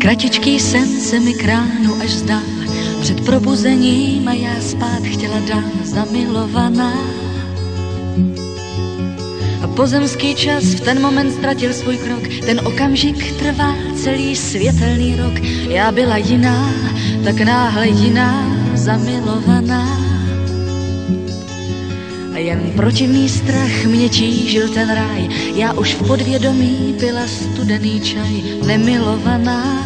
kratičký sen se mi k ránu až zdál, před probuzením a já spát chtěla dál zamilovaná. A pozemský čas v ten moment ztratil svůj krok, ten okamžik trvá celý světelný rok. Já byla jiná, tak náhle jiná, zamilovaná. A jen protivný strach mě tížil ten ráj, já už v podvědomí pila studený čaj, nemilovaná.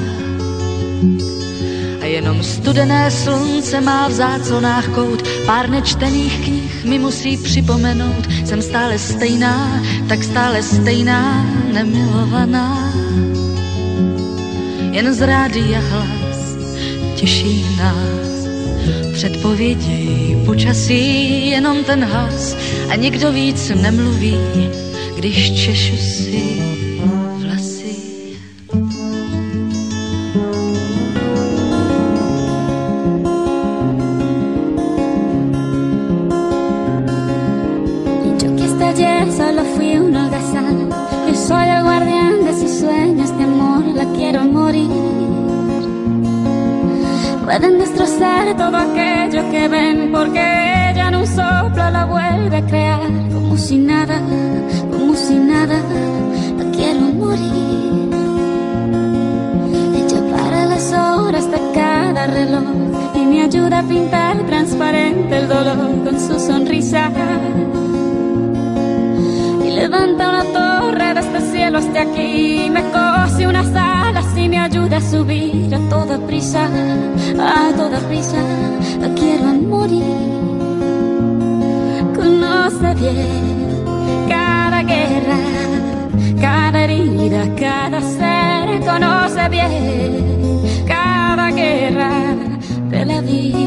A jenom studené slunce má v záclonách kout, pár nečtených knih mi musí připomenout, jsem stále stejná, tak stále stejná, nemilovaná. Jen z rádia hlas těší nás, předpovědi počasí, jenom ten hlas a nikdo víc nemluví, když češu si vlasy. Yo que hasta ayer solo fui un holgazán, yo soy el guardián de sus sueños de amor, la quiero morir. Pueden destrozar todo aquello que ven, porque ella en un soplo la vuelve a crear. Como si nada, la quiero morir. Ella para las horas de cada reloj y me ayuda a pintar transparente el dolor con su sonrisa. Y levanta una torre desde el cielo hasta aquí, me cose unas alas y me ayuda a subir a toda prisa, la quiero morir. Conoce bien cada guerra, cada herida, cada ser, conoce bien cada guerra de la vida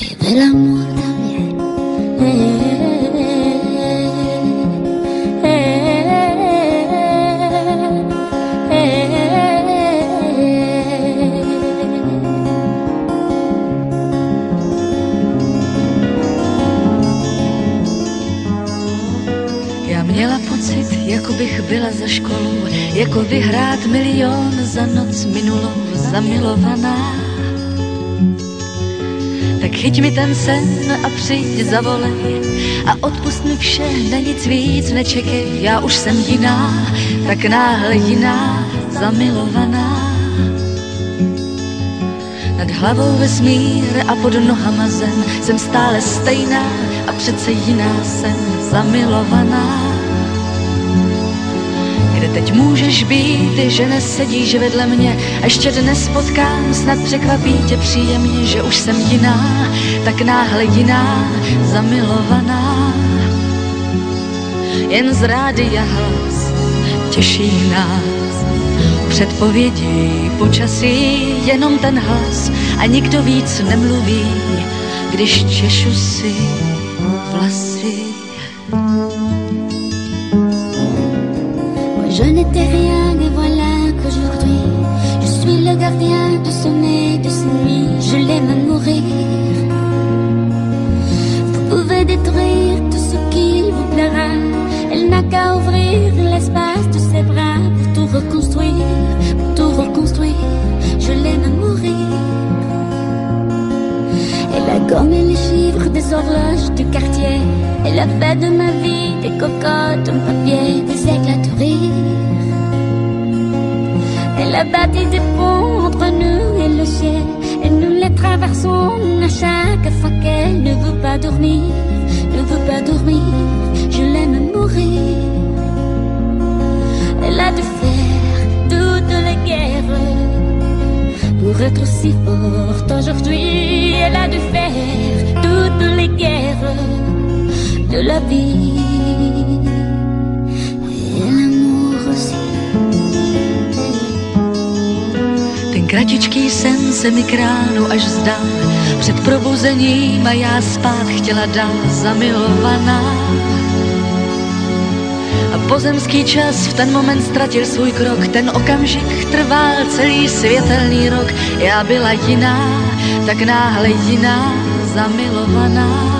y del amor también. Měla pocit, jako bych byla za školu, jako vyhrát milion za noc minulou, zamilovaná. Tak chyť mi ten sen a přijď zavolej a odpust mi vše, na nic víc nečekej. Já už jsem jiná, tak náhle jiná, zamilovaná. Nad hlavou vesmír a pod nohama zem, jsem stále stejná a přece jiná jsem, zamilovaná. Kde teď můžeš být, že nesedíš vedle mě, a ještě dnes potkám, snad překvapí tě příjemně, že už jsem jiná, tak náhle jiná, zamilovaná. Jen z rádia hlas těší nás, předpovědi počasí, jenom ten hlas a nikdo víc nemluví, když češu si vlasy. Je n'étais rien et voilà qu'aujourd'hui je suis le gardien de son nez, de ses nuits. Je l'aime à mourir. Vous pouvez détruire tout ce qu'il vous plaira, elle n'a qu'à ouvrir l'espace de ses bras pour tout reconstruire, pour tout reconstruire. Je l'aime à mourir. Elle a gommé les chiffres des horloges du quartier, elle a fait de ma vie des cocottes en papier, des éclats de rire. Elle a bâti des ponts entre nous et le ciel, et nous les traversons à chaque fois qu'elle ne veut pas dormir, ne veut pas dormir. Je l'aime à mourir. Elle a dû faire toutes les guerres pour être aussi forte aujourd'hui. Elle a dû faire toutes les guerres de la vie et l'amour aussi. Ten kratičký sen se mi k ránu až zdál, před probuzením a já spát chtěla dál, zamilovaná. A pozemský čas v ten moment ztratil svůj krok, ten okamžik trval celý světelný rok. Já byla jiná, tak náhle jiná, zamilovaná.